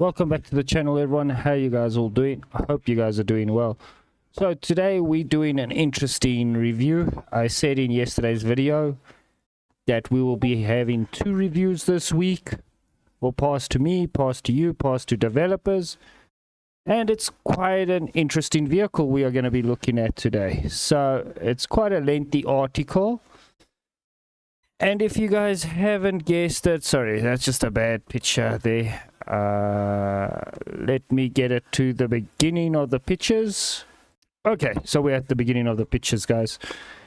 Welcome back to the channel, everyone. How you guys all doing? I hope you guys are doing well. So today we're doing an interesting review. I said in yesterday's video that we will be having 2 reviews this week. We'll pass to me, pass to you, pass to developers. And it's quite an interesting vehicle we are going to be looking at today. So it's quite a lengthy article. And if you guys haven't guessed it, sorry, that's just a bad picture there. Let me get it to the beginning of the pictures. Okay, so we're at the beginning of the pictures, guys.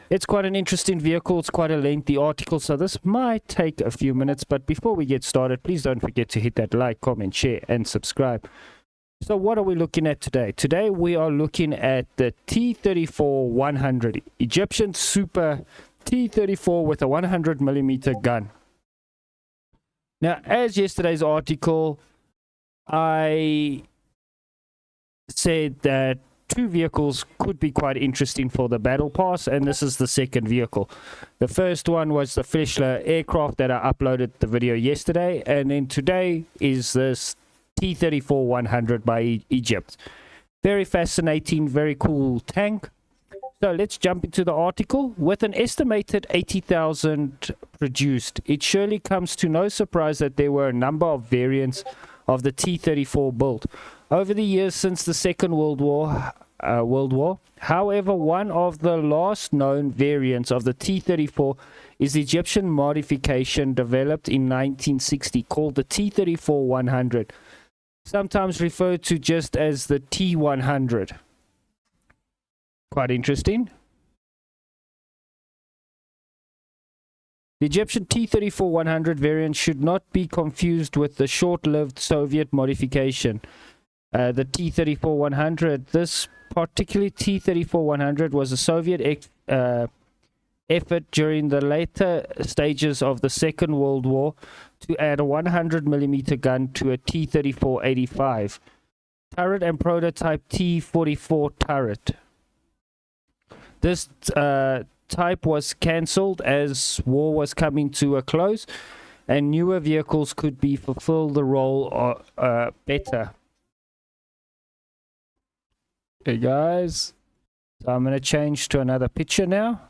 It's quite an interesting vehicle. It's quite a lengthy article, so this might take a few minutes. But before we get started, please don't forget to hit that like, comment, share, and subscribe. So what are we looking at today? Today we are looking at the T-34-100 Egyptian Super T-34 with a 100mm gun. Now, as yesterday's article, I said that 2 vehicles could be quite interesting for the battle pass, and this is the second vehicle. The first one was the Fleshler aircraft that I uploaded the video yesterday, and then today is this T-34-100 by Egypt. Very fascinating, very cool tank. So let's jump into the article. With an estimated 80,000 produced, it surely comes to no surprise that there were a number of variants of the T-34 built over the years since the Second World War. However, one of the last known variants of the T-34 is the Egyptian modification developed in 1960 called the T-34-100, sometimes referred to just as the T-100. Quite interesting. The Egyptian T-34-100 variant should not be confused with the short-lived Soviet modification, the T-34-100. This particular T-34-100 was a Soviet effort during the later stages of the Second World War to add a 100mm gun to a T-34-85 turret and prototype T-44 turret. This type was cancelled as war was coming to a close, and newer vehicles could be fulfill the role better. Okay, guys, so I'm going to change to another picture now.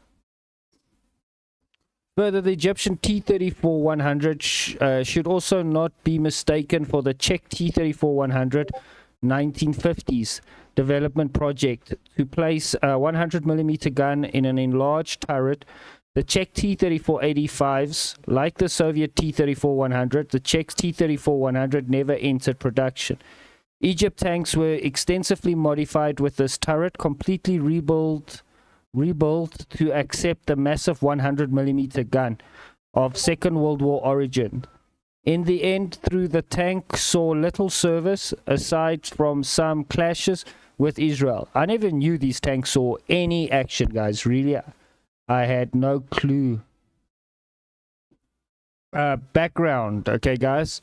Further, the Egyptian T-34-100 should also not be mistaken for the Czech T-34-100 1950s development project to place a 100mm gun in an enlarged turret. The Czech T-34-85s, like the Soviet T-34-100, the Czech T-34-100 never entered production. Egypt tanks were extensively modified with this turret, completely rebuilt to accept the massive 100mm gun of Second World War origin. In the end, through the tank saw little service aside from some clashes with Israel. I never knew these tanks saw any action, guys. Really, I had no clue. Background, okay, guys.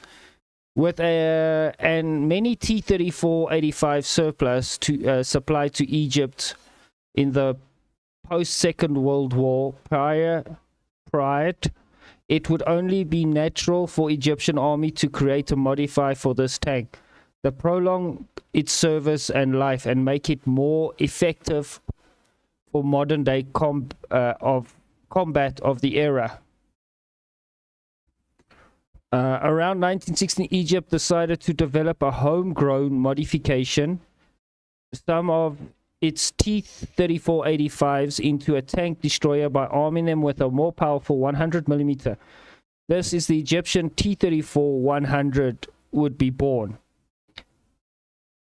With and many T-34-85 surplus to supplied to Egypt in the post-Second World War prior, it would only be natural for Egyptian army to create a modifier for this tank, to prolong its service and life and make it more effective for modern day combat of the era. Around 1916, Egypt decided to develop a homegrown modification, some of its T-34-85s into a tank destroyer by arming them with a more powerful 100mm. This is the Egyptian T-34-100 would be born.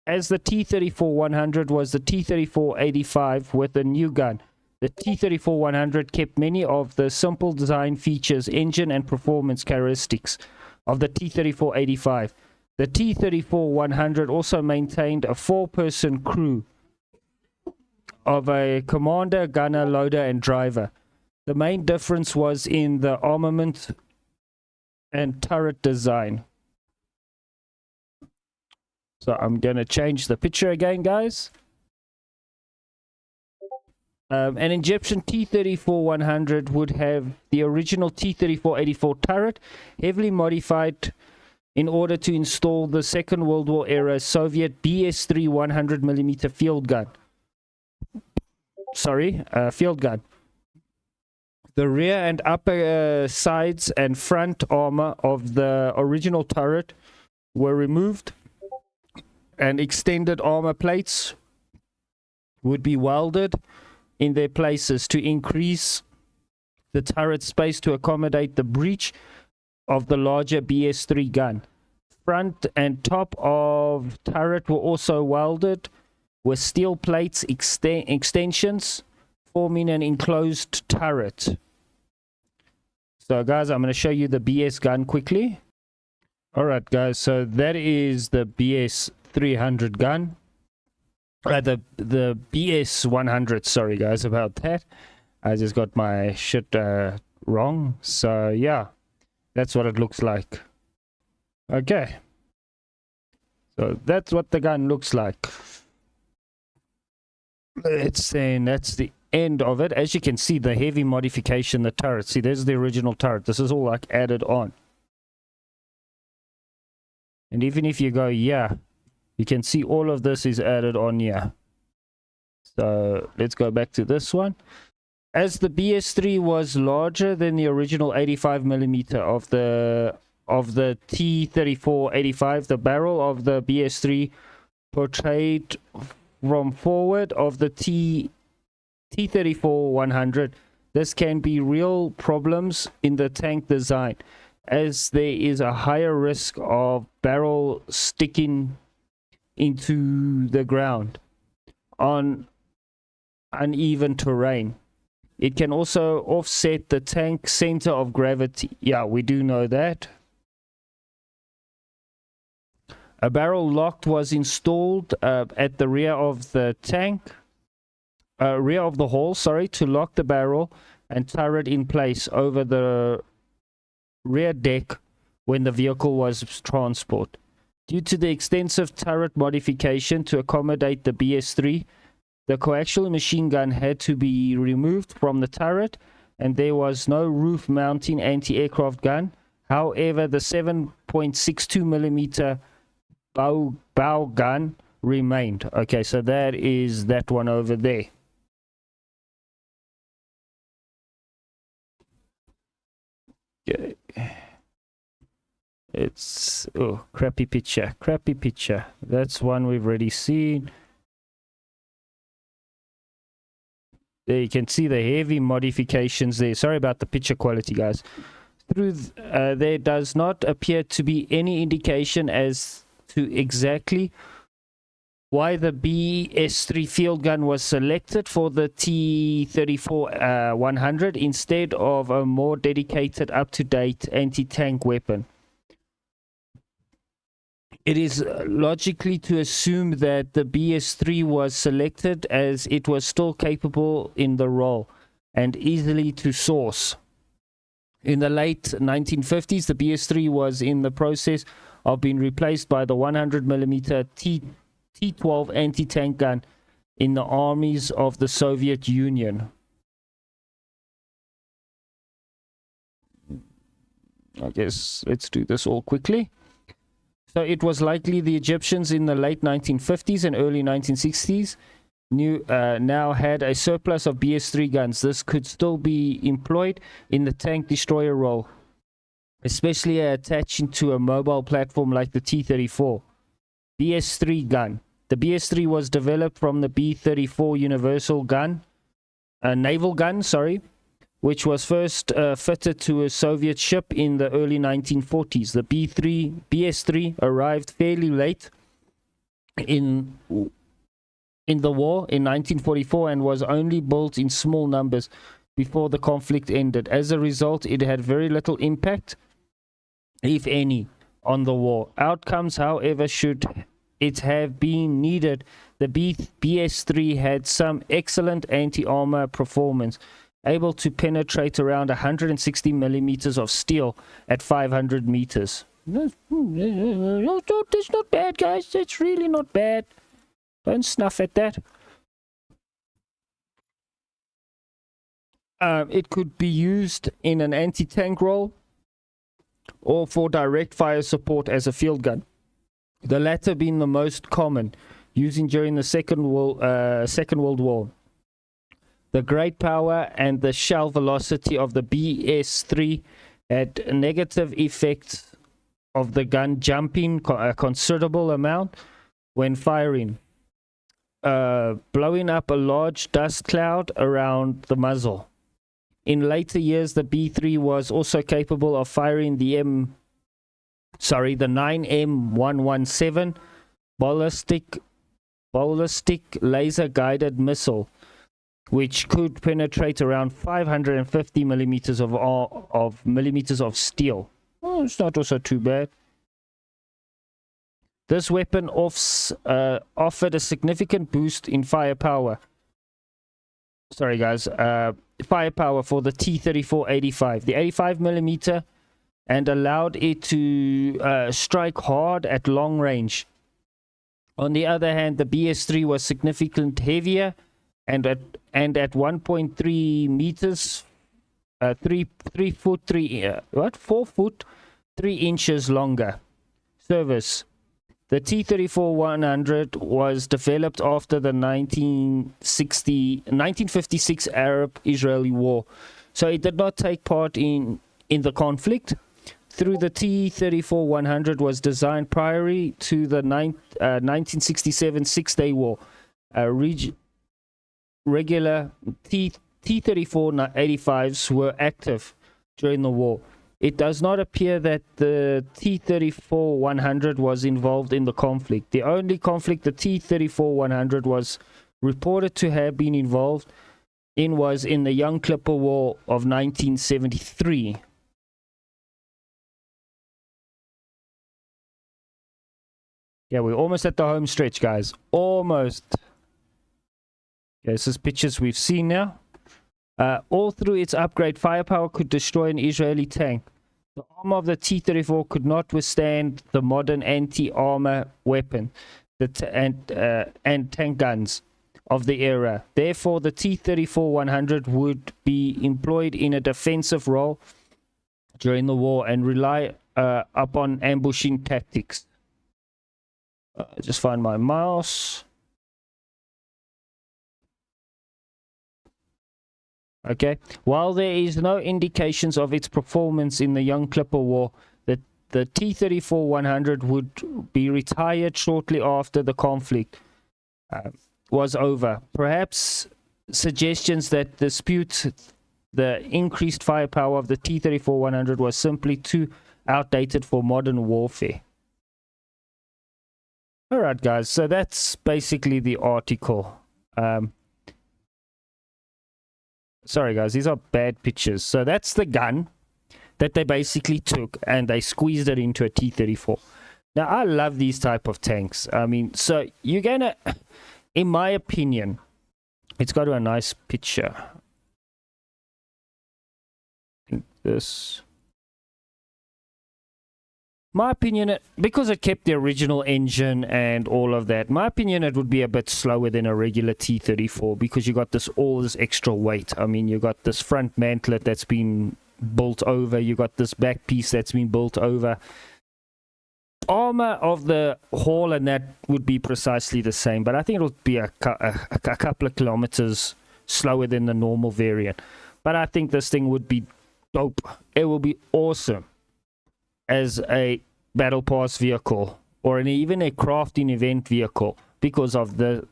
As the T-34-100 was the T-34-85 with a new gun, the T-34-100 kept many of the simple design features, engine and performance characteristics of the T-34-85. The T-34-100 also maintained a 4-person crew of a commander, gunner, loader, and driver. The main difference was in the armament and turret design. So I'm going to change the picture again, guys. An Egyptian T-34-100 would have the original T-34-84 turret, heavily modified in order to install the Second World War era Soviet BS-3 100mm field gun. Field gun. The rear and upper sides and front armor of the original turret were removed, and extended armor plates would be welded in their places to increase the turret space to accommodate the breech of the larger BS-3 gun. Front and top of turret were also welded with steel plates extensions, forming an enclosed turret. So guys, I'm going to show you the BS gun quickly. Alright guys, so that is the BS-300 gun. The BS-100, sorry guys about that. I just got my shit wrong. So yeah, that's what it looks like. Okay. So that's what the gun looks like. It's saying that's the end of it. As you can see, the heavy modification, the turret. See, there's the original turret. This is all like added on. And even if you go, yeah, you can see all of this is added on here. So let's go back to this one. As the BS-3 was larger than the original 85mm of the T-34-85, the barrel of the BS-3 portrayed from forward of the T-34-100. This can be real problems in the tank design, as there is a higher risk of barrel sticking into the ground on uneven terrain. It can also offset the tank center of gravity. Yeah, we do know that. A barrel lock was installed at the rear of the tank, rear of the hull, to lock the barrel and turret in place over the rear deck when the vehicle was transported. Due to the extensive turret modification to accommodate the BS-3, the coaxial machine gun had to be removed from the turret, and there was no roof mounting anti-aircraft gun. However, the 7.62mm bow gun remained. Okay, so that is that one over there. Okay. It's crappy picture. That's one we've already seen. There you can see the heavy modifications there. Sorry about the picture quality, guys. There does not appear to be any indication as to exactly why the BS-3 field gun was selected for the T-34-100 instead of a more dedicated, up-to-date anti-tank weapon. It is logically to assume that the BS-3 was selected as it was still capable in the role and easily to source. In the late 1950s, the BS-3 was in the process of being replaced by the 100mm T-12 anti-tank gun in the armies of the Soviet Union. I guess let's do this all quickly. So it was likely the Egyptians in the late 1950s and early 1960s now had a surplus of BS-3 guns. This could still be employed in the tank destroyer role, especially attaching to a mobile platform like the T-34. BS-3 gun. The BS-3 was developed from the B-34 universal gun, naval gun, which was first fitted to a Soviet ship in the early 1940s. The BS-3 arrived fairly late in the war in 1944 and was only built in small numbers before the conflict ended. As a result, it had very little impact, if any, on the war outcomes. However, should it have been needed, the BS-3 had some excellent anti-armor performance, able to penetrate around 160 millimeters of steel at 500 meters. That's not bad, guys. It's really not bad. Don't snuff at that. It could be used in an anti-tank role or for direct fire support as a field gun, the latter being the most common, using during the Second World War. The great power and the shell velocity of the BS-3 had negative effects of the gun jumping a considerable amount when firing, blowing up a large dust cloud around the muzzle. In later years, the B3 was also capable of firing the 9M117 ballistic laser-guided missile, which could penetrate around 550 millimeters of steel. Oh, it's not also too bad. This weapon offered a significant boost in firepower. Sorry, guys. Firepower for the T-34-85, the 85 millimeter, and allowed it to strike hard at long range. On the other hand, the BS-3 was significantly heavier and at 1.3 meters, 4 foot 3 inches longer. Service. The T-34-100 was developed after the 1956 Arab-Israeli War, so it did not take part in the conflict. Through the T-34-100 was designed prior to the 1967 Six-Day War. Regular T-34-85s were active during the war. It does not appear that the T-34-100 was involved in the conflict. The only conflict the T-34-100 was reported to have been involved in was in the Yom Kippur War of 1973. Yeah, we're almost at the home stretch, guys. Almost. Okay, this is pictures we've seen now. All through its upgrade, firepower could destroy an Israeli tank. The armor of the T-34 could not withstand the modern anti-armor weapon and tank guns of the era. Therefore, the T-34-100 would be employed in a defensive role during the war and rely upon ambushing tactics. Just find my mouse. Okay. While there is no indications of its performance in the Yom Kippur War, the T-34-100 would be retired shortly after the conflict was over. Perhaps suggestions that dispute the increased firepower of the T-34-100 was simply too outdated for modern warfare. Alright, guys, so that's basically the article. Sorry, guys, these are bad pictures. So that's the gun that they basically took and they squeezed it into a T-34. Now, I love these type of tanks. I mean, so you're gonna, in my opinion, it's got a nice picture. I think this. My opinion, because it kept the original engine and all of that, my opinion, it would be a bit slower than a regular T-34 because you got all this extra weight. I mean, you got this front mantlet that's been built over, you got this back piece that's been built over. Armor of the hull and that would be precisely the same, but I think it would be a couple of kilometers slower than the normal variant. But I think this thing would be dope. It will be awesome as a battle pass vehicle or even a crafting event vehicle because of the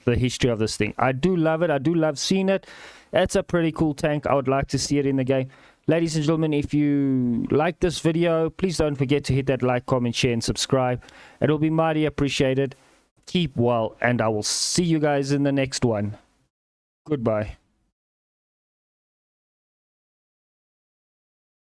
history of this thing. I do love it. I do love seeing it. It's a pretty cool tank. I would like to see it in the game. Ladies and gentlemen, if you like this video, please don't forget to hit that like, comment, share, and subscribe. It will be mighty appreciated. Keep well, and I will see you guys in the next one. Goodbye.